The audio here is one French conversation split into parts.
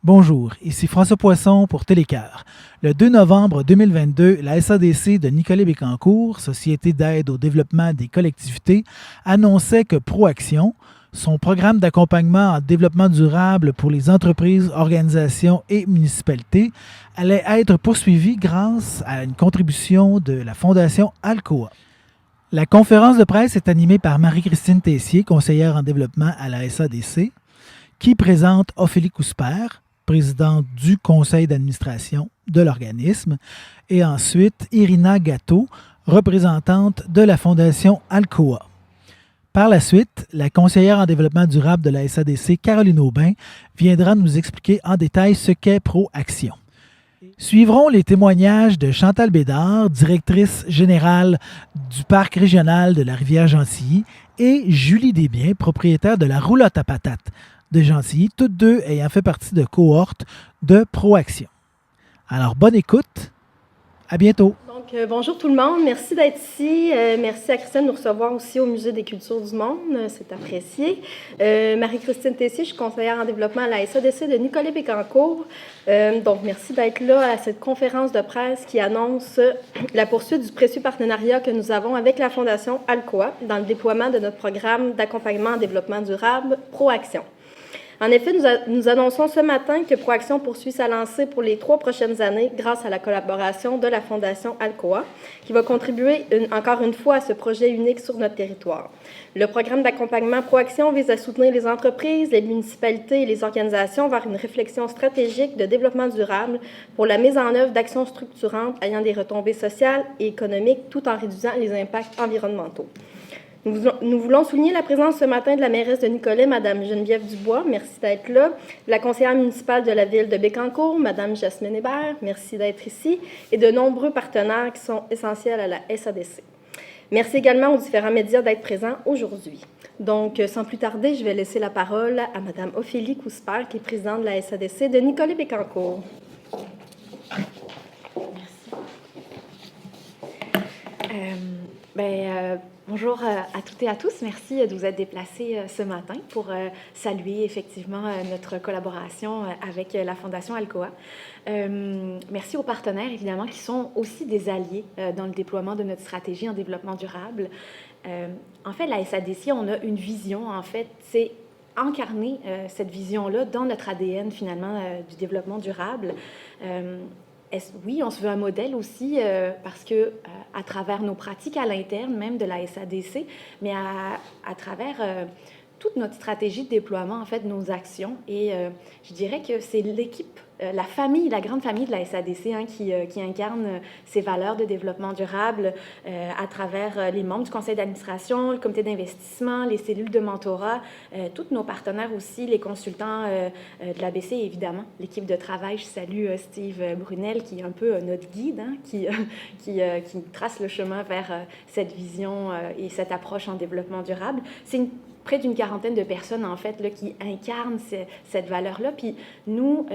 Bonjour, ici François Poisson pour Télécœur. Le 2 novembre 2022, la SADC de Nicolet-Bécancour, Société d'aide au développement des collectivités, annonçait que Proaction, son programme d'accompagnement en développement durable pour les entreprises, organisations et municipalités, allait être poursuivi grâce à une contribution de la Fondation Alcoa. La conférence de presse est animée par Marie-Christine Tessier, conseillère en développement à la SADC, qui présente Ophélie Cousper, présidente du conseil d'administration de l'organisme, et ensuite Irina Gatto, représentante de la Fondation Alcoa. Par la suite, la conseillère en développement durable de la SADC, Caroline Aubin, viendra nous expliquer en détail ce qu'est Proaction. Suivront les témoignages de Chantal Bédard, directrice générale du parc régional de la Rivière-Gentilly, et Julie Desbiens, propriétaire de la roulotte à patates de Gentilly, toutes deux ayant fait partie de cohortes de Proaction. Alors, bonne écoute. À bientôt. Donc, bonjour tout le monde. Merci d'être ici. Merci à Christine de nous recevoir aussi au Musée des cultures du monde. C'est apprécié. Marie-Christine Tessier, je suis conseillère en développement à la SADC de Nicolet-Bécancour. Donc, merci d'être là à cette conférence de presse qui annonce la poursuite du précieux partenariat que nous avons avec la Fondation Alcoa dans le déploiement de notre programme d'accompagnement en développement durable Proaction. En effet, nous annonçons ce matin que Proaction poursuit sa lancée pour les 3 prochaines années grâce à la collaboration de la Fondation Alcoa, qui va contribuer encore une fois à ce projet unique sur notre territoire. Le programme d'accompagnement Proaction vise à soutenir les entreprises, les municipalités et les organisations vers une réflexion stratégique de développement durable pour la mise en œuvre d'actions structurantes ayant des retombées sociales et économiques tout en réduisant les impacts environnementaux. Nous voulons souligner la présence ce matin de la mairesse de Nicolet, Mme Geneviève Dubois, merci d'être là, la conseillère municipale de la ville de Bécancour, Mme Jasmine Hébert, merci d'être ici, et de nombreux partenaires qui sont essentiels à la SADC. Merci également aux différents médias d'être présents aujourd'hui. Donc, sans plus tarder, je vais laisser la parole à Mme Ophélie Cousper, qui est présidente de la SADC de Nicolet-Bécancour. Merci. Bonjour à toutes et à tous. Merci de vous être déplacés ce matin pour saluer effectivement notre collaboration avec la Fondation Alcoa. Merci aux partenaires, évidemment, qui sont aussi des alliés dans le déploiement de notre stratégie en développement durable. En fait, la SADC, on a une vision, en fait, c'est incarner cette vision-là dans notre ADN, finalement, du développement durable. Oui, on se veut un modèle aussi parce que à travers nos pratiques à l'interne, même de la SADC, mais à travers toute notre stratégie de déploiement, en fait, nos actions. Et je dirais que c'est l'équipe, la famille, la grande famille de la SADC qui incarne ces valeurs de développement durable à travers les membres du conseil d'administration, le comité d'investissement, les cellules de mentorat, tous nos partenaires aussi, les consultants de l'ABC, évidemment, l'équipe de travail. Je salue Steve Brunel, qui est un peu notre guide, qui trace le chemin vers cette vision et cette approche en développement durable. C'est près d'une quarantaine de personnes, en fait, là, qui incarnent cette valeur-là. Puis nous,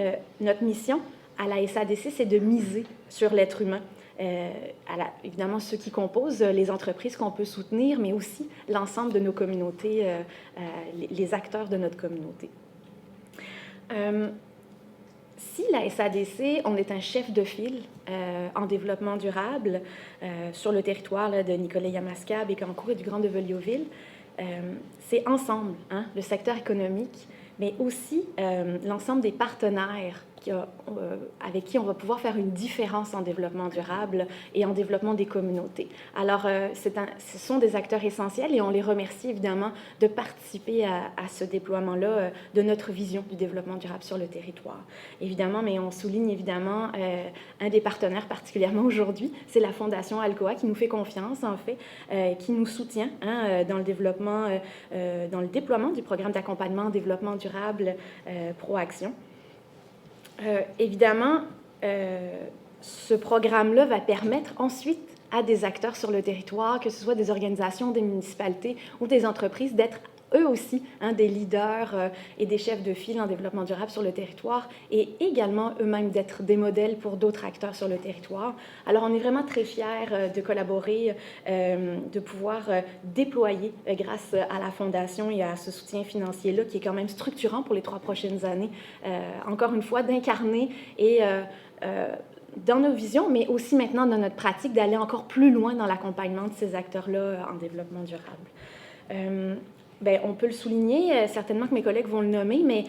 notre mission à la SADC, c'est de miser sur l'être humain. Évidemment, ceux qui composent les entreprises qu'on peut soutenir, mais aussi l'ensemble de nos communautés, les acteurs de notre communauté. Si la SADC, on est un chef de file en développement durable sur le territoire là, de Nicolet-Yamaska, Bécancour et du Grand Devolioville, c'est ensemble, le secteur économique, mais aussi l'ensemble des partenaires avec qui on va pouvoir faire une différence en développement durable et en développement des communautés. Alors, ce sont des acteurs essentiels et on les remercie évidemment de participer à ce déploiement-là de notre vision du développement durable sur le territoire. Évidemment, mais on souligne évidemment un des partenaires particulièrement aujourd'hui, c'est la Fondation Alcoa qui nous fait confiance, en fait, qui nous soutient dans le développement, dans le déploiement du programme d'accompagnement en développement durable Proaction. Évidemment, ce programme-là va permettre ensuite à des acteurs sur le territoire, que ce soit des organisations, des municipalités ou des entreprises, d'être eux aussi des leaders et des chefs de file en développement durable sur le territoire et également eux-mêmes d'être des modèles pour d'autres acteurs sur le territoire. Alors, on est vraiment très fiers de collaborer, de pouvoir déployer grâce à la Fondation et à ce soutien financier-là qui est quand même structurant pour les 3 prochaines années, encore une fois, d'incarner et dans nos visions, mais aussi maintenant dans notre pratique, d'aller encore plus loin dans l'accompagnement de ces acteurs-là en développement durable. On peut le souligner, certainement que mes collègues vont le nommer, mais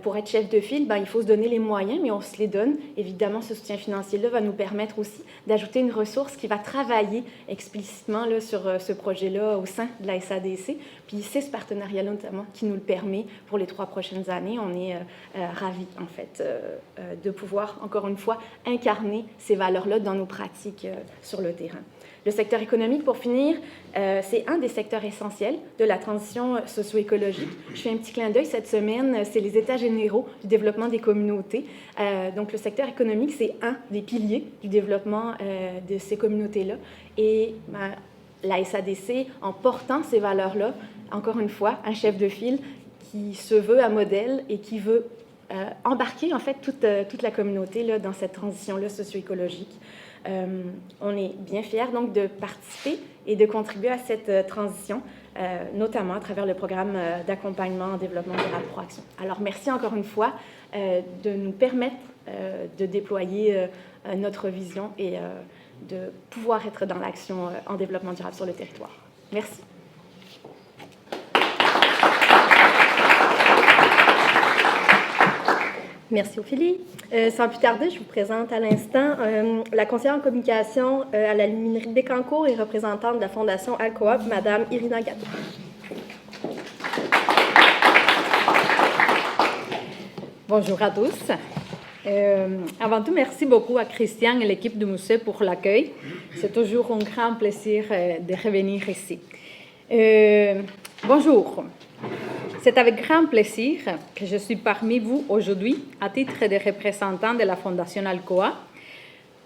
pour être chef de file, il faut se donner les moyens, mais on se les donne. Évidemment, ce soutien financier-là va nous permettre aussi d'ajouter une ressource qui va travailler explicitement là, sur ce projet-là au sein de la SADC. Puis c'est ce partenariat-là notamment qui nous le permet pour les 3 prochaines années. On est ravis, en fait, de pouvoir, encore une fois, incarner ces valeurs-là dans nos pratiques sur le terrain. Le secteur économique, pour finir, c'est un des secteurs essentiels de la transition socio-écologique. Je fais un petit clin d'œil cette semaine, c'est les États généraux du développement des communautés. Donc, le secteur économique, c'est un des piliers du développement de ces communautés-là. Et la SADC, en portant ces valeurs-là, encore une fois, un chef de file qui se veut un modèle et qui veut embarquer, en fait, toute la communauté là, dans cette transition-là socio-écologique. On est bien fiers donc de participer et de contribuer à cette transition, notamment à travers le programme d'accompagnement en développement durable Proaction. Alors, merci encore une fois de nous permettre de déployer notre vision et de pouvoir être dans l'action en développement durable sur le territoire. Merci. Merci Ophélie. Sans plus tarder, je vous présente à l'instant la conseillère en communication à la luminerie de Bécancour et représentante de la Fondation Alcoa, Mme Irina Gatto. Bonjour à tous. Avant tout, merci beaucoup à Christian et l'équipe du musée pour l'accueil. C'est toujours un grand plaisir de revenir ici. Bonjour. C'est avec grand plaisir que je suis parmi vous aujourd'hui à titre de représentant de la Fondation Alcoa.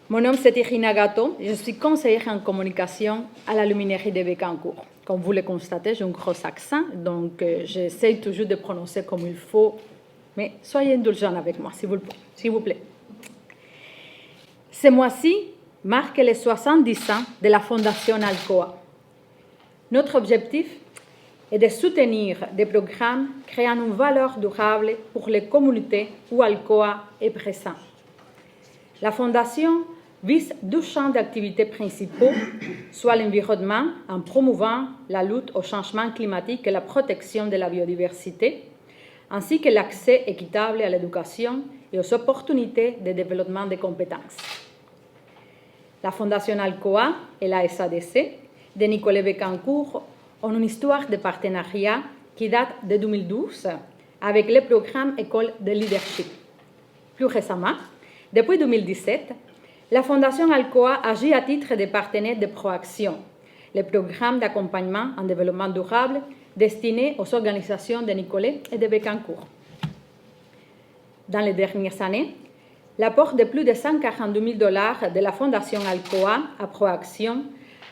Mon nom c'est Irina Gatto et je suis conseillère en communication à la luminerie de Bécancour. Comme vous le constatez, j'ai un gros accent, donc j'essaie toujours de prononcer comme il faut, mais soyez indulgents avec moi, s'il vous plaît. Ce mois-ci marque les 70 ans de la Fondation Alcoa. Notre objectif est de soutenir des programmes créant une valeur durable pour les communautés où Alcoa est présent. La Fondation vise 2 champs d'activité principaux, soit l'environnement, en promouvant la lutte au changement climatique et la protection de la biodiversité, ainsi que l'accès équitable à l'éducation et aux opportunités de développement des compétences. La Fondation Alcoa et la SADC de Nicolet Bécancour ont une histoire de partenariat qui date de 2012 avec le programme École de Leadership. Plus récemment, depuis 2017, la Fondation Alcoa agit à titre de partenaire de Proaction, le programme d'accompagnement en développement durable destiné aux organisations de Nicolet et de Bécancour. Dans les dernières années, l'apport de plus de 142 000 $ de la Fondation Alcoa à Proaction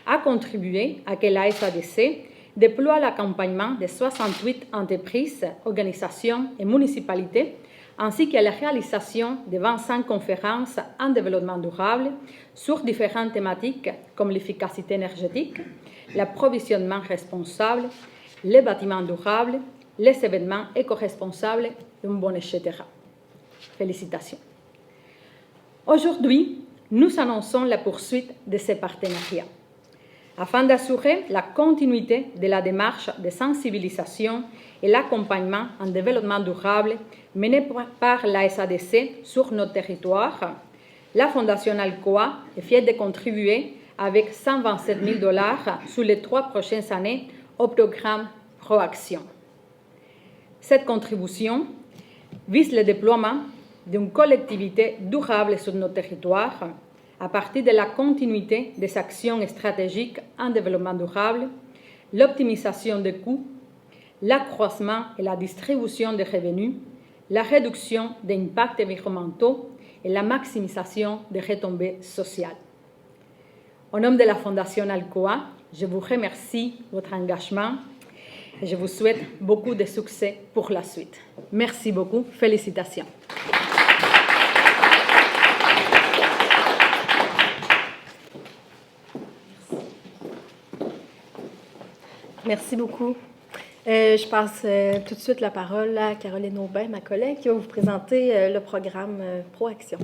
a contribué à que la SADC déploie l'accompagnement de 68 entreprises, organisations et municipalités, ainsi qu'à la réalisation de 25 conférences en développement durable sur différentes thématiques comme l'efficacité énergétique, l'approvisionnement responsable, les bâtiments durables, les événements éco-responsables, etc. Félicitations. Aujourd'hui, nous annonçons la poursuite de ces partenariats. Afin d'assurer la continuité de la démarche de sensibilisation et l'accompagnement en développement durable menée par la SADC sur notre territoire, la Fondation Alcoa est fière de contribuer avec 127 000 $ sur les 3 prochaines années au programme Proaction. Cette contribution vise le déploiement d'une collectivité durable sur notre territoire à partir de la continuité des actions stratégiques en développement durable, l'optimisation des coûts, l'accroissement et la distribution des revenus, la réduction des impacts environnementaux et la maximisation des retombées sociales. Au nom de la Fondation Alcoa, je vous remercie de votre engagement Je vous souhaite beaucoup de succès pour la suite. Merci beaucoup. Félicitations. Merci beaucoup. Je passe tout de suite la parole à Caroline Aubin, ma collègue, qui va vous présenter le programme ProAction.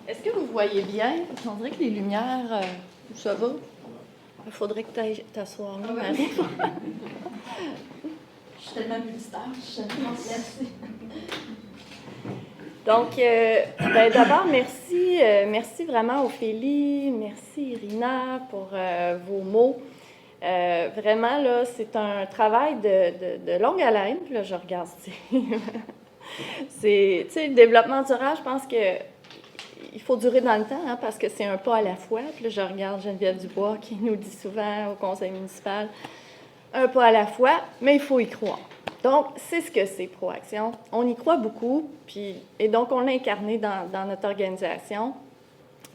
Est-ce que vous voyez bien? On dirait que les lumières, ça va? Il faudrait que tu ailles t'asseoir là, Marie. Je suis tellement multitâche. Merci. Donc, d'abord, merci vraiment Ophélie, merci Irina pour vos mots. Vraiment, là, c'est un travail de longue haleine. Puis là, je regarde. C'est, tu sais, le développement durable, je pense que il faut durer dans le temps, hein, parce que c'est un pas à la fois. Puis là, je regarde Geneviève Dubois qui nous dit souvent au conseil municipal, un pas à la fois, mais il faut y croire. Donc, c'est ce que c'est ProAction. On y croit beaucoup, et donc on l'a incarné dans notre organisation.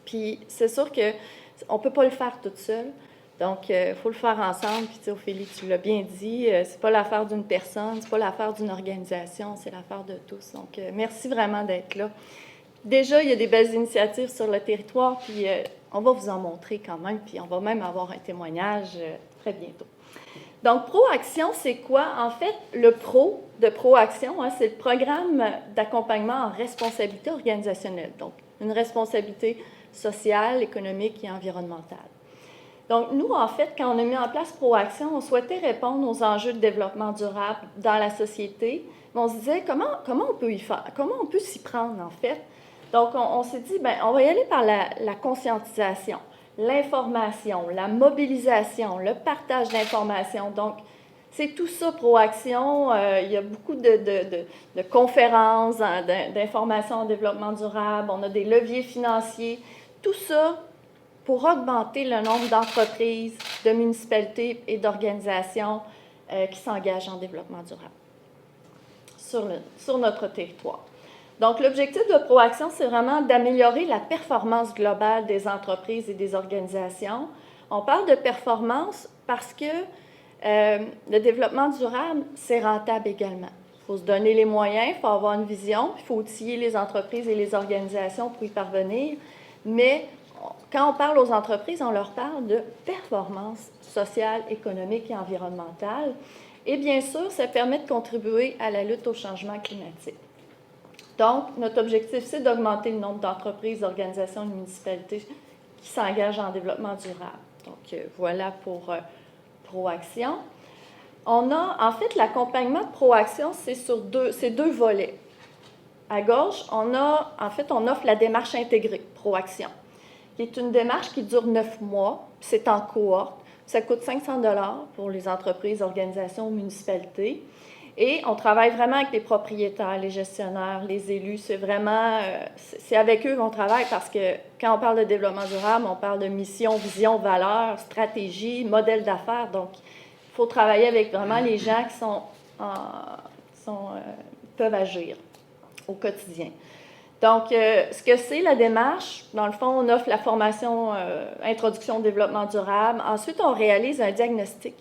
Puis c'est sûr qu'on ne peut pas le faire toute seule. Donc, il faut le faire ensemble. Puis, tu sais, Ophélie, tu l'as bien dit, c'est pas l'affaire d'une personne, c'est pas l'affaire d'une organisation, c'est l'affaire de tous. Donc, merci vraiment d'être là. Déjà, il y a des belles initiatives sur le territoire, puis on va vous en montrer quand même, puis on va même avoir un témoignage très bientôt. Donc, ProAction, c'est quoi? En fait, le PRO de ProAction, hein, c'est le programme d'accompagnement en responsabilité organisationnelle. Donc, une responsabilité sociale, économique et environnementale. Donc, nous, en fait, quand on a mis en place ProAction, on souhaitait répondre aux enjeux de développement durable dans la société. Mais on se disait, comment on peut y faire? Comment on peut s'y prendre, en fait? Donc, on s'est dit, bien, on va y aller par la conscientisation, l'information, la mobilisation, le partage d'informations. Donc, c'est tout ça, ProAction. Il y a beaucoup de conférences, d'informations en développement durable. On a des leviers financiers. Tout ça pour augmenter le nombre d'entreprises, de municipalités et d'organisations qui s'engagent en développement durable sur notre territoire. Donc, l'objectif de ProAction, c'est vraiment d'améliorer la performance globale des entreprises et des organisations. On parle de performance parce que le développement durable, c'est rentable également. Il faut se donner les moyens, il faut avoir une vision, il faut outiller les entreprises et les organisations pour y parvenir. Mais quand on parle aux entreprises, on leur parle de performance sociale, économique et environnementale. Et bien sûr, ça permet de contribuer à la lutte au changement climatique. Donc, notre objectif, c'est d'augmenter le nombre d'entreprises, d'organisations et de municipalités qui s'engagent en développement durable. Donc, voilà pour ProAction. On a, en fait, l'accompagnement de ProAction, c'est deux volets. À gauche, on offre la démarche intégrée, ProAction, qui est une démarche qui dure 9 mois, c'est en cohorte. Ça coûte 500 $ pour les entreprises, organisations, municipalités. Et on travaille vraiment avec les propriétaires, les gestionnaire, les élus. C'est vraiment, c'est avec eux qu'on travaille parce que quand on parle de développement durable, on parle de mission, vision, valeur, stratégie, modèle d'affaires. Donc, il faut travailler avec vraiment les gens qui peuvent agir au quotidien. Donc, ce que c'est la démarche, dans le fond, on offre la formation Introduction au développement durable. Ensuite, on réalise un diagnostic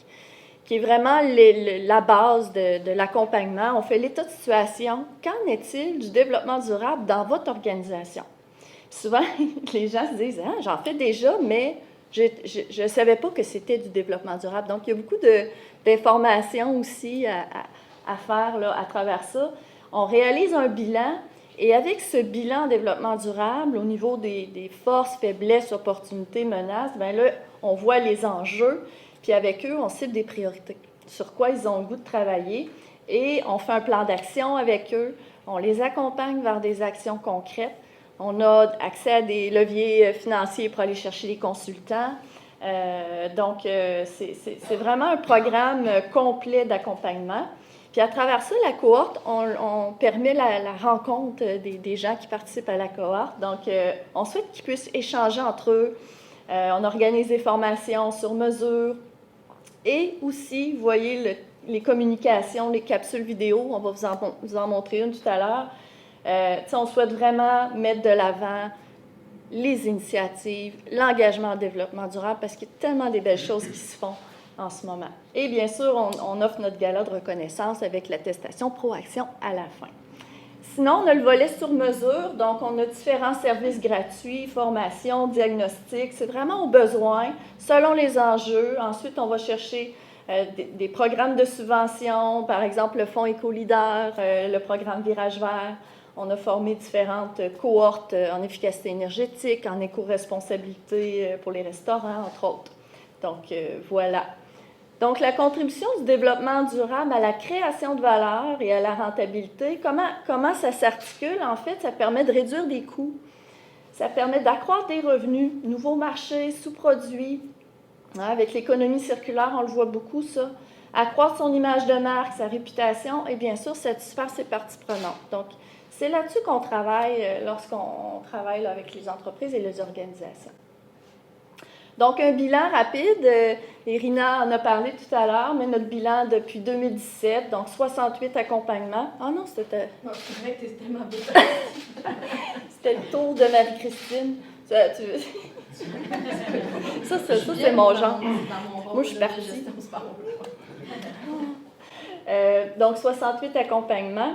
qui est vraiment la base de l'accompagnement. On fait l'état de situation. Qu'en est-il du développement durable dans votre organisation? Souvent, les gens se disent « j'en fais déjà, mais je ne savais pas que c'était du développement durable. » Donc, il y a beaucoup d'informations aussi à faire là, à travers ça. On réalise un bilan. Et avec ce bilan en développement durable, au niveau des forces, faiblesses, opportunités, menaces, bien là, on voit les enjeux. Puis avec eux, on cible des priorités, sur quoi ils ont le goût de travailler. Et on fait un plan d'action avec eux. On les accompagne vers des actions concrètes. On a accès à des leviers financiers pour aller chercher les consultants. Donc, c'est vraiment un programme complet d'accompagnement. Puis à travers ça, la cohorte, on permet la rencontre des gens qui participent à la cohorte. Donc, on souhaite qu'ils puissent échanger entre eux. On organise des formations sur mesure. Et aussi, vous voyez les communications, les capsules vidéo. On va vous en montrer une tout à l'heure. On souhaite vraiment mettre de l'avant les initiatives, l'engagement en développement durable, parce qu'il y a tellement de belles choses qui se font en ce moment. Et bien sûr, on offre notre gala de reconnaissance avec l'attestation Proaction à la fin. Sinon, on a le volet sur mesure, donc on a différents services gratuits, formation, diagnostic, c'est vraiment au besoin, selon les enjeux. Ensuite, on va chercher des programmes de subvention, par exemple le Fonds Éco-Leader, le programme Virage Vert. On a formé différentes cohortes en efficacité énergétique, en éco-responsabilité pour les restaurants, entre autres. Donc, voilà. Donc, la contribution du développement durable à la création de valeur et à la rentabilité, comment ça s'articule? En fait, ça permet de réduire des coûts, ça permet d'accroître des revenus, nouveaux marchés, sous-produits. Avec l'économie circulaire, on le voit beaucoup, ça. Accroître son image de marque, sa réputation et bien sûr, satisfaire ses parties prenantes. Donc, c'est là-dessus qu'on travaille lorsqu'on travaille là, avec les entreprises et les organisations. Donc, un bilan rapide, Irina en a parlé tout à l'heure, mais notre bilan depuis 2017, donc 68 accompagnements. Ah non, c'était... Non, c'est vrai que c'était ma beauté. C'était le tour de Marie-Christine. Ça, c'est mon genre. Moi, je suis partie. Donc, 68 accompagnements,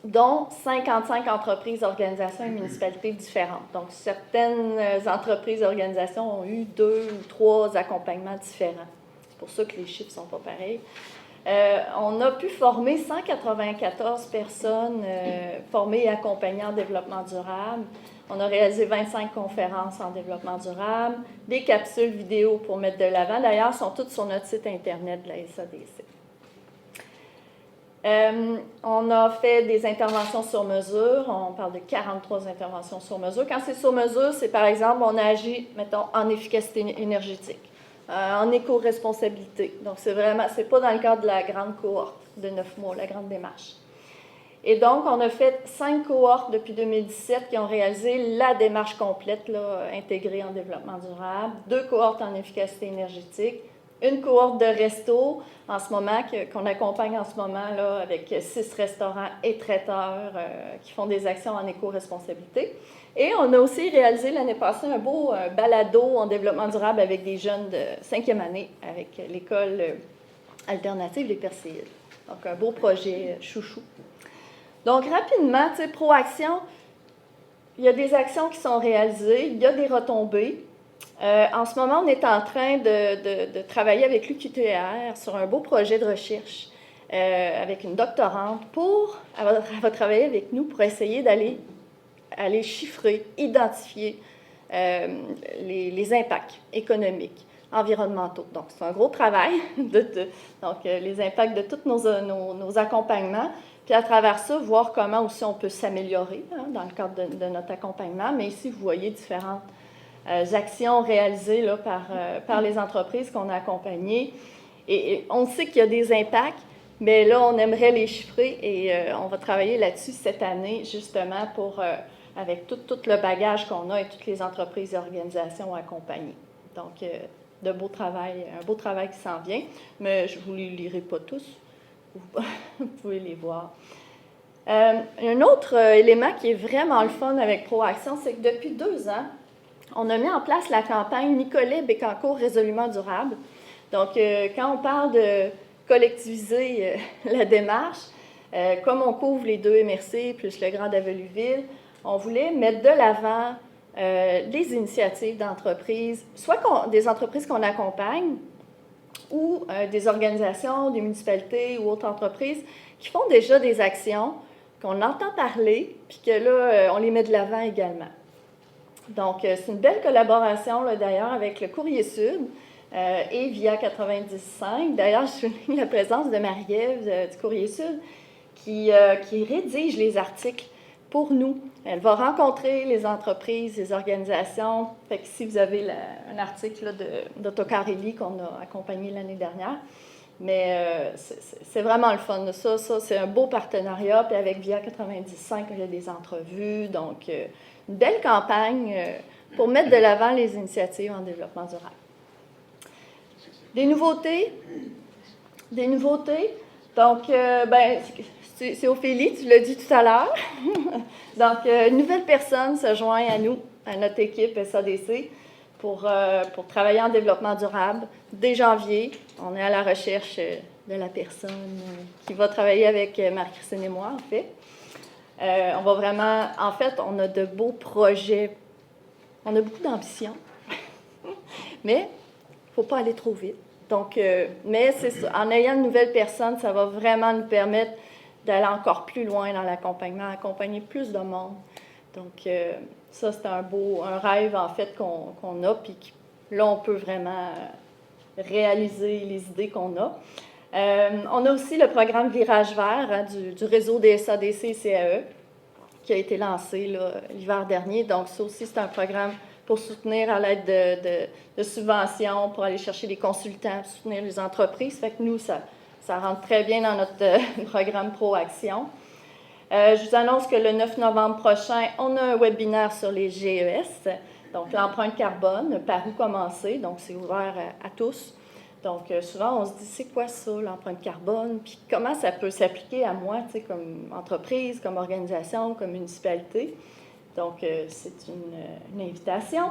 dont 55 entreprises, organisations et municipalités différentes. Donc, certaines entreprises et organisations ont eu 2 ou 3 accompagnements différents. C'est pour ça que les chiffres ne sont pas pareils. On a pu former 194 personnes formées et accompagnées en développement durable. On a réalisé 25 conférences en développement durable, des capsules vidéo pour mettre de l'avant. D'ailleurs, elles sont toutes sur notre site Internet de la SADC. On a fait des interventions sur mesure. On parle de 43 interventions sur mesure. Quand c'est sur mesure, c'est par exemple, on agit, mettons, en efficacité énergétique, en éco-responsabilité. Donc, c'est pas dans le cadre de la grande cohorte de 9 mois, la grande démarche. Et donc, on a fait 5 cohortes depuis 2017 qui ont réalisé la démarche complète, là, intégrée en développement durable, 2 cohortes en efficacité énergétique, une cohorte de resto en ce moment, qu'on accompagne en ce moment là, avec 6 restaurants et traiteurs qui font des actions en éco-responsabilité. Et on a aussi réalisé l'année passée un beau balado en développement durable avec des jeunes de 5e année, avec l'école alternative des Perséides. Donc, un beau projet chouchou. Donc, rapidement, tu sais, Proaction, il y a des actions qui sont réalisées, il y a des retombées. En ce moment, on est en train de travailler avec l'UQTR sur un beau projet de recherche avec une doctorante elle va travailler avec nous pour essayer d'aller chiffrer, identifier les impacts économiques, environnementaux. Donc, c'est un gros travail, donc les impacts de tous nos accompagnements, puis à travers ça, voir comment aussi on peut s'améliorer dans le cadre de notre accompagnement. Mais ici, vous voyez différentes actions réalisées là, par les entreprises qu'on a accompagnées. Et on sait qu'il y a des impacts, mais là, on aimerait les chiffrer et on va travailler là-dessus cette année, justement, avec tout le bagage qu'on a et toutes les entreprises et organisations accompagnées. Donc, un beau travail qui s'en vient, mais je ne vous les lirai pas tous. Vous pouvez les voir. Un autre élément qui est vraiment le fun avec Proaction, c'est que depuis 2 ans, on a mis en place la campagne Nicolet Bécancour résolument durable. Donc, quand on parle de collectiviser la démarche, comme on couvre les 2 MRC plus le Grand Daveluville, on voulait mettre de l'avant des initiatives d'entreprises, soit des entreprises qu'on accompagne, ou des organisations, des municipalités ou autres entreprises qui font déjà des actions, qu'on entend parler, puis que là, on les met de l'avant également. Donc, c'est une belle collaboration, là, d'ailleurs, avec le Courrier Sud et Via 95. D'ailleurs, je souligne la présence de Marie-Ève du Courrier Sud qui rédige les articles pour nous. Elle va rencontrer les entreprises, les organisations. Fait que si vous avez un article d'Autocar-Élie qu'on a accompagné l'année dernière, mais c'est vraiment le fun. Ça c'est un beau partenariat. Puis avec Via 95, il y a des entrevues. Donc, une belle campagne pour mettre de l'avant les initiatives en développement durable. Des nouveautés. Donc, c'est Ophélie, tu l'as dit tout à l'heure. Donc, une nouvelle personne se joint à nous à notre équipe SADC pour travailler en développement durable. Dès janvier, on est à la recherche de la personne qui va travailler avec Marie-Christine et moi, en fait. On va vraiment... En fait, on a de beaux projets. On a beaucoup d'ambition, mais il ne faut pas aller trop vite. Donc, mais c'est ça. En ayant une nouvelle personne, ça va vraiment nous permettre d'aller encore plus loin dans l'accompagnement, accompagner plus de monde. Donc, ça, c'est un rêve, en fait, qu'on a, puis là, on peut vraiment réaliser les idées qu'on a. On a aussi le programme Virage vert hein, du réseau des SADC et CAE qui a été lancé l'hiver dernier. Donc, ça aussi, c'est un programme pour soutenir à l'aide de subventions, pour aller chercher des consultants, soutenir les entreprises. Fait que nous, ça rentre très bien dans notre programme Proaction. Je vous annonce que le 9 novembre prochain, on a un webinaire sur les GES, donc l'empreinte carbone, par où commencer, donc c'est ouvert à tous. Donc souvent, on se dit, c'est quoi ça, l'empreinte carbone, puis comment ça peut s'appliquer à moi, tu sais, comme entreprise, comme organisation, comme municipalité. Donc, c'est une invitation.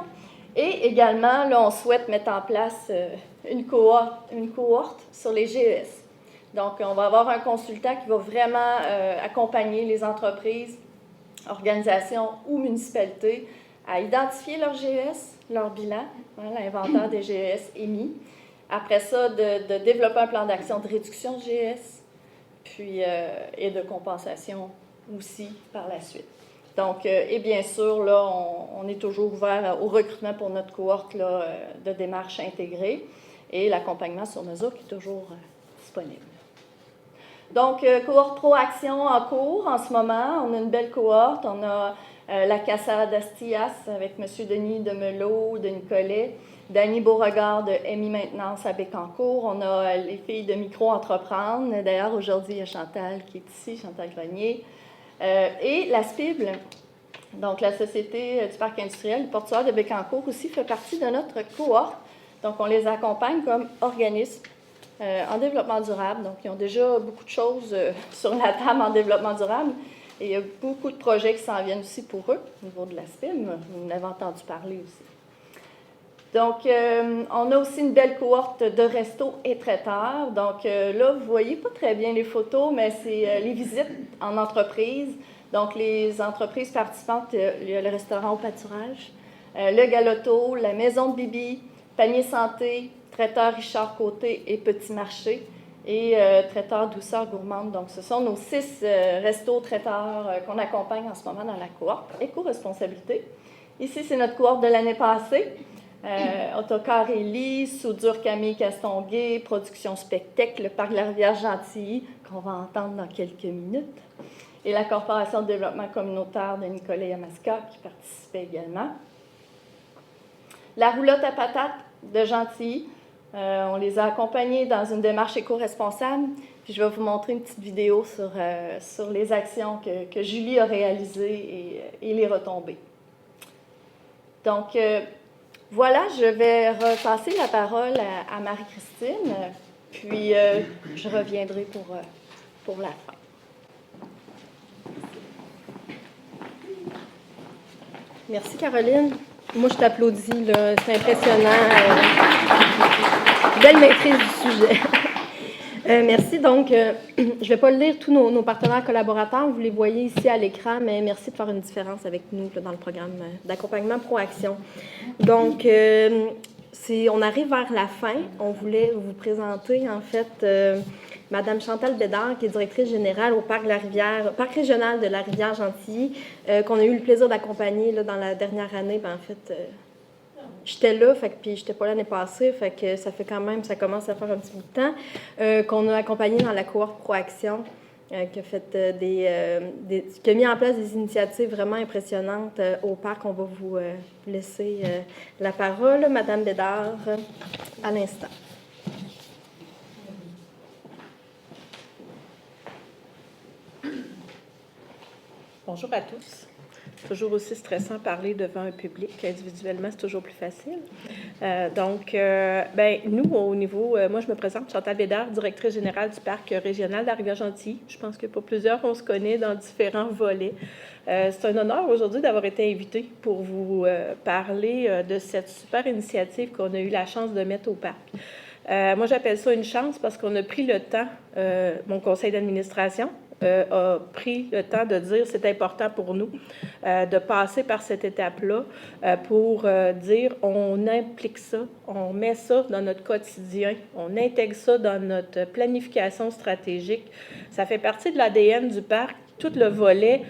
Et également, là, on souhaite mettre en place une cohorte sur les GES. Donc, on va avoir un consultant qui va vraiment accompagner les entreprises, organisations ou municipalités à identifier leur GES, leur bilan, hein, l'inventaire des GES émis. Après ça, de développer un plan d'action de réduction de GES, puis, et de compensation aussi par la suite. Donc, et bien sûr, là, on est toujours ouvert au recrutement pour notre cohorte là, de démarches intégrées et l'accompagnement sur mesure qui est toujours disponible. Donc, cohorte Proaction en cours en ce moment. On a une belle cohorte. On a la Casa d'Astillas avec M. Denis Demelot, Denis Collet, Dany Beauregard de MI Maintenance à Bécancour. On a les filles de Micro-Entreprendre. D'ailleurs, aujourd'hui, il y a Chantal qui est ici, Chantal Grenier. Et la SPIBL, donc la Société du Parc industriel du portuaire de Bécancour aussi fait partie de notre cohorte. Donc, on les accompagne comme organisme en développement durable. Donc, ils ont déjà beaucoup de choses sur la table en développement durable. Et il y a beaucoup de projets qui s'en viennent aussi pour eux au niveau de la SPIBL. Vous en avez entendu parler aussi. Donc, on a aussi une belle cohorte de restos et traiteurs. Donc, là, vous ne voyez pas très bien les photos, mais c'est les visites en entreprise. Donc, les entreprises participantes, il y a le restaurant au pâturage, le Galoto, la maison de Bibi, Panier Santé, traiteur Richard Côté et Petit Marché, et traiteur Douceur Gourmande. Donc, ce sont nos 6 restos traiteurs qu'on accompagne en ce moment dans la cohorte. Éco-responsabilité. Ici, c'est notre cohorte de l'année passée. Autocar Élie, Soudure Camille Castonguay, Production Spectec, le Parc de la Rivière-Gentilly, qu'on va entendre dans quelques minutes, et la Corporation de développement communautaire de Nicolet Yamaska, qui participait également. La roulotte à patates de Gentilly, on les a accompagnés dans une démarche éco-responsable, puis je vais vous montrer une petite vidéo sur les actions que Julie a réalisées et les retombées. Donc, voilà, je vais repasser la parole à Marie-Christine, puis je reviendrai pour la fin. Merci, Caroline. Moi, je t'applaudis, là. C'est impressionnant. Belle maîtrise du sujet. Merci. Donc, je ne vais pas lire tous nos partenaires collaborateurs. Vous les voyez ici à l'écran, mais merci de faire une différence avec nous là, dans le programme d'accompagnement Proaction. Donc, on arrive vers la fin. On voulait vous présenter, en fait, Madame Chantal Bédard, qui est directrice générale au Parc régional de la Rivière-Gentilly, qu'on a eu le plaisir d'accompagner là, dans la dernière année. En fait, j'étais là, puis j'étais pas là l'année passée, fait que ça commence à faire un petit bout de temps, qu'on a accompagné dans la cohorte Proaction, qui a mis en place des initiatives vraiment impressionnantes au parc. On va vous laisser la parole, Madame Bédard, à l'instant. Bonjour à tous. C'est toujours aussi stressant de parler devant un public. Individuellement, c'est toujours plus facile. Nous, au niveau, moi je me présente, Chantal Bédard, directrice générale du parc régional de la Rivière-Gentilly. Je pense que pour plusieurs, on se connaît dans différents volets. C'est un honneur aujourd'hui d'avoir été invitée pour vous parler de cette super initiative qu'on a eu la chance de mettre au parc. Moi, j'appelle ça une chance parce qu'on a pris le temps, mon conseil d'administration a pris le temps de dire c'est important pour nous de passer par cette étape-là pour dire on implique ça, on met ça dans notre quotidien, on intègre ça dans notre planification stratégique. Ça fait partie de l'ADN du parc, tout le volet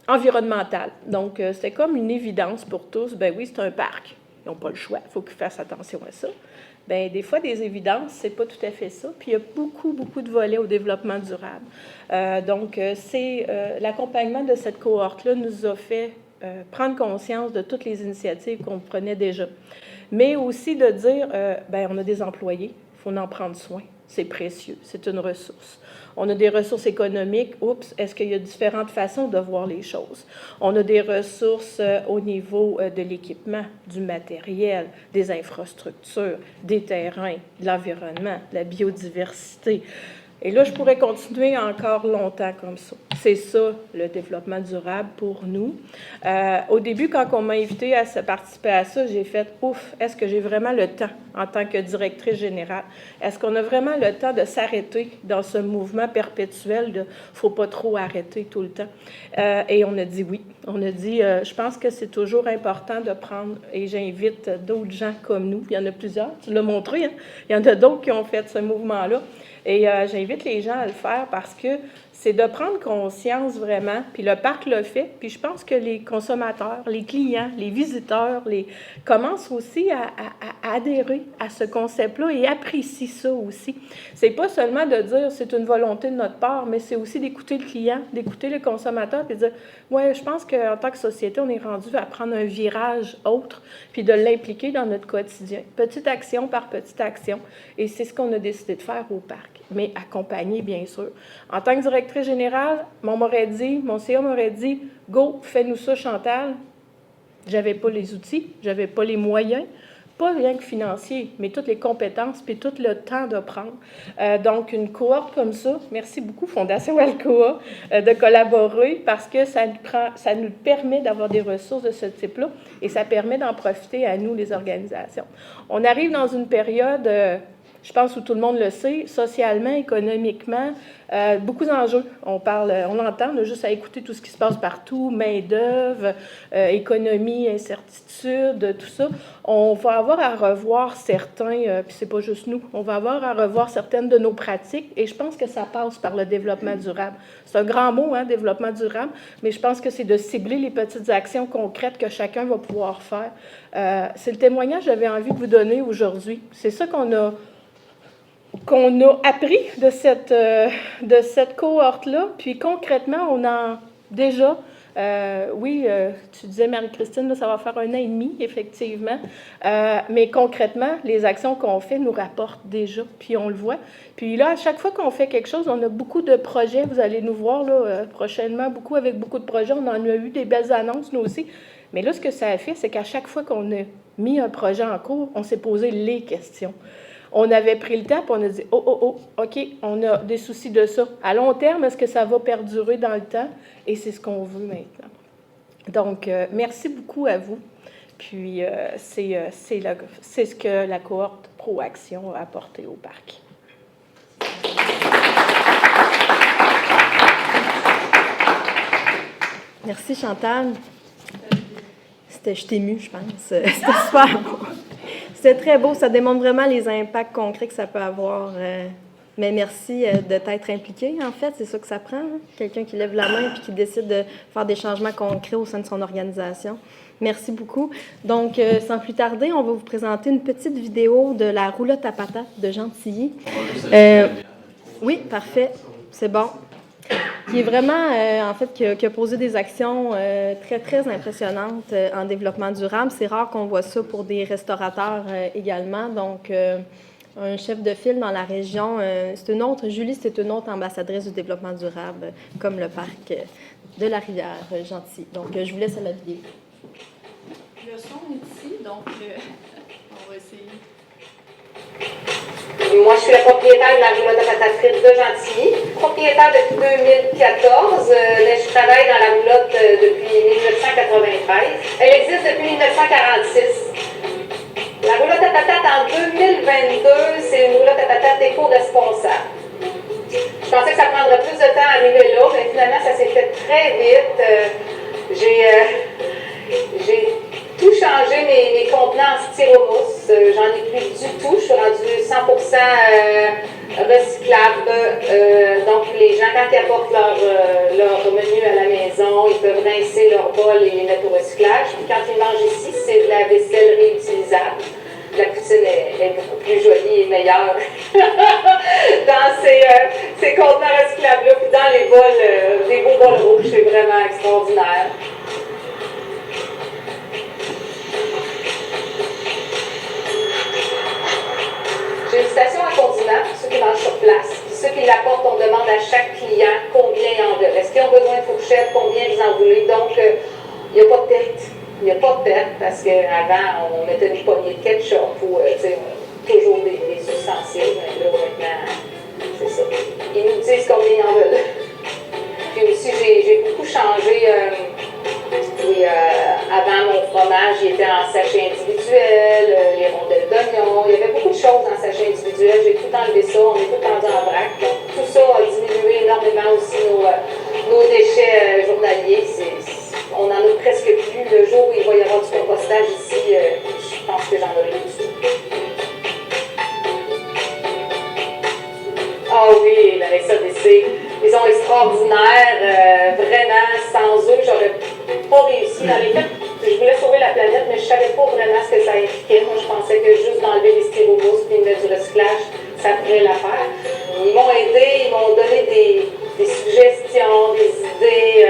environnemental. Donc, c'était comme une évidence pour tous. Ben oui, c'est un parc. Ils n'ont pas le choix. Il faut qu'ils fassent attention à ça. Bien, des fois, des évidences, c'est pas tout à fait ça. Puis, il y a beaucoup, beaucoup de volets au développement durable. L'accompagnement de cette cohorte-là nous a fait prendre conscience de toutes les initiatives qu'on prenait déjà. Mais aussi de dire, on a des employés, il faut en prendre soin. C'est précieux, c'est une ressource. On a des ressources économiques. Oups, est-ce qu'il y a différentes façons de voir les choses? On a des ressources au niveau de l'équipement, du matériel, des infrastructures, des terrains, de l'environnement, de la biodiversité. Et là, je pourrais continuer encore longtemps comme ça. C'est ça, le développement durable pour nous. Au début, quand on m'a invité à participer à ça, j'ai fait « Ouf, est-ce que j'ai vraiment le temps en tant que directrice générale? Est-ce qu'on a vraiment le temps de s'arrêter dans ce mouvement perpétuel de « faut pas trop arrêter tout le temps ». Et on a dit oui. On a dit je pense que c'est toujours important de prendre, et j'invite d'autres gens comme nous, il y en a plusieurs, tu l'as montré, hein? Il y en a d'autres qui ont fait ce mouvement-là. Et j'invite les gens à le faire parce que c'est de prendre conscience vraiment, puis le parc le fait, puis je pense que les consommateurs, les clients, les visiteurs commencent aussi à adhérer à ce concept-là et apprécient ça aussi. C'est pas seulement de dire c'est une volonté de notre part, mais c'est aussi d'écouter le client, d'écouter le consommateur, puis de dire ouais, je pense qu'en tant que société, on est rendu à prendre un virage autre, puis de l'impliquer dans notre quotidien, petite action par petite action, et c'est ce qu'on a décidé de faire au parc, mais accompagné, bien sûr. En tant que directrice générale, mon CA m'aurait dit « Go, fais-nous ça, Chantal ». J'avais pas les outils, j'avais pas les moyens, pas rien que financier, mais toutes les compétences puis tout le temps de prendre. Donc, une cohorte comme ça, merci beaucoup Fondation Alcoa de collaborer parce que ça nous permet d'avoir des ressources de ce type-là et ça permet d'en profiter à nous, les organisations. On arrive dans une période... je pense où tout le monde le sait, socialement, économiquement, beaucoup d'enjeux. On l'entend, on a juste à écouter tout ce qui se passe partout, main-d'œuvre, économie, incertitude, tout ça. On va avoir à revoir certains, puis c'est pas juste nous, on va avoir à revoir certaines de nos pratiques et je pense que ça passe par le développement durable. C'est un grand mot, hein, développement durable, mais je pense que c'est de cibler les petites actions concrètes que chacun va pouvoir faire. C'est le témoignage que j'avais envie de vous donner aujourd'hui. C'est ça qu'on a appris de cette cohorte-là. Puis concrètement, on a déjà, tu disais Marie-Christine, là, ça va faire 1 an et demi, effectivement, mais concrètement, les actions qu'on fait nous rapportent déjà, puis on le voit. Puis là, à chaque fois qu'on fait quelque chose, on a beaucoup de projets, vous allez nous voir là, prochainement, avec beaucoup de projets, on en a eu des belles annonces, nous aussi. Mais là, ce que ça a fait, c'est qu'à chaque fois qu'on a mis un projet en cours, on s'est posé les questions. On avait pris le temps, puis on a dit « OK, on a des soucis de ça. À long terme, est-ce que ça va perdurer dans le temps? » Et c'est ce qu'on veut maintenant. Donc, merci beaucoup à vous. Puis, c'est ce que la cohorte Proaction a apporté au parc. Merci, Chantal. Je t'ai émue, je pense. C'était super beau. C'était très beau. Ça démontre vraiment les impacts concrets que ça peut avoir. Mais merci de t'être impliqué, en fait. C'est ça que ça prend. Hein? Quelqu'un qui lève la main et qui décide de faire des changements concrets au sein de son organisation. Merci beaucoup. Donc, sans plus tarder, on va vous présenter une petite vidéo de la roulotte à patates de Gentilly. Oui, parfait. C'est bon. Qui est vraiment, en fait, qui a posé des actions très, très impressionnantes en développement durable. C'est rare qu'on voit ça pour des restaurateurs également. Donc, un chef de file dans la région, Julie, c'est une autre ambassadrice du développement durable, comme le parc de la rivière Gentilly. Donc, je vous laisse à la vidéo. Le son est ici, donc... Moi, je suis la propriétaire de la roulotte à patates frites de Gentilly, propriétaire depuis 2014, mais je travaille dans la roulotte depuis 1993. Elle existe depuis 1946. La roulotte à patates en 2022, c'est une roulotte à patates éco-responsable. Je pensais que ça prendrait plus de temps à arriver là, mais finalement, ça s'est fait très vite. J'ai tout changé mes contenants en styromousse. J'en ai plus du tout. Je suis rendue 100% recyclable. Donc, les gens, quand ils apportent leur menu à la maison, ils peuvent rincer leur bol et les mettre au recyclage. Puis quand ils mangent ici, c'est de la vaisselle réutilisable. La poutine est beaucoup plus jolie et meilleure dans ces contenants recyclables-là. Puis dans les bols, des beaux bols rouges, c'est vraiment extraordinaire. J'ai une station à condiments pour ceux qui mangent sur place. Puis ceux qui l'apportent, on demande à chaque client combien ils en veulent. Est-ce qu'ils ont besoin de fourchettes, combien ils en voulaient. Donc, il n'y a pas de perte. Il n'y a pas de perte parce qu'avant, on mettait une poignée de ketchup ou toujours des ustensiles. Mais là, maintenant, c'est ça. Ils nous disent combien ils en veulent. Puis aussi, j'ai beaucoup changé. Avant, mon fromage, il était en sachet individuel, les rondelles d'oignon. Il y avait beaucoup de choses en sachet individuel. J'ai tout enlevé ça. On est tout tendu en vrac. Donc, tout ça a diminué énormément aussi nos déchets journaliers. On n'en a presque plus. Le jour où il va y avoir du compostage ici, je pense que j'en aurai plus. Ah oui, la SADC, ils sont extraordinaires. Vraiment, sans eux, j'aurais pas réussi. Dans les faits, je voulais sauver la planète, mais je savais pas vraiment ce que ça impliquait. Moi, je pensais que juste d'enlever les styromousses et de mettre du recyclage, ça pourrait la faire. Ils m'ont aidé, ils m'ont donné des suggestions, des idées.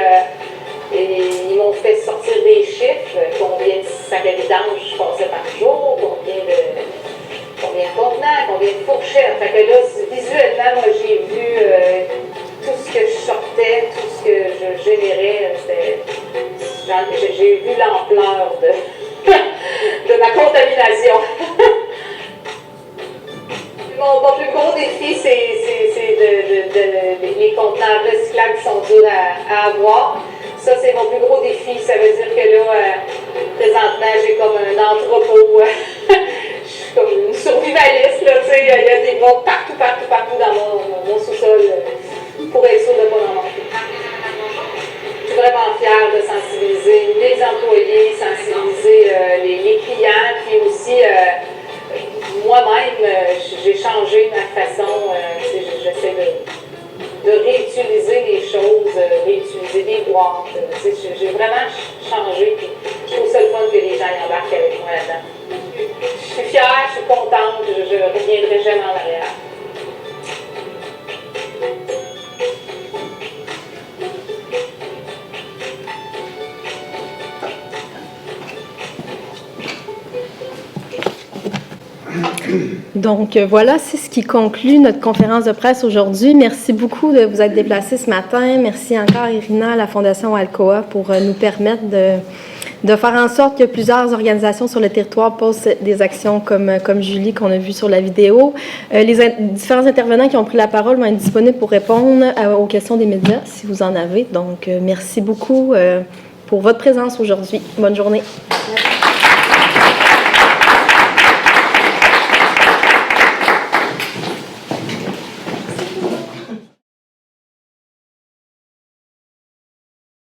Et ils m'ont fait sortir des chiffres, combien de sacs à vidange je passais par jour, combien de contenants, combien de fourchettes. Fait que là, visuellement, moi, j'ai vu tout ce que je sortais, tout ce que je générais. J'ai vu l'ampleur de ma contamination. Mon plus gros défi, c'est les contenants recyclables qui sont durs à avoir. Ça, c'est mon plus gros défi. Ça veut dire que là, présentement, j'ai comme un entrepôt. Je suis comme une survivaliste, là, tu sais. Il y a des boîtes partout dans mon sous-sol pour être sûr de ne pas en manquer. Je suis vraiment fière de sensibiliser les employés, sensibiliser les clients, puis aussi moi-même, j'ai changé ma façon. J'essaie de réutiliser les choses, réutiliser des boîtes. J'ai vraiment changé. Je trouve ça le fun que les gens y embarquent avec moi là-dedans. Je suis fière, je suis contente, je ne reviendrai jamais en arrière. Donc voilà, c'est ce qui conclut notre conférence de presse aujourd'hui. Merci beaucoup de vous être déplacés ce matin. Merci encore, Irina, à la Fondation Alcoa pour nous permettre de faire en sorte que plusieurs organisations sur le territoire posent des actions comme Julie qu'on a vu sur la vidéo. Les différents intervenants qui ont pris la parole vont être disponibles pour répondre aux questions des médias si vous en avez. Donc merci beaucoup pour votre présence aujourd'hui. Bonne journée. Merci.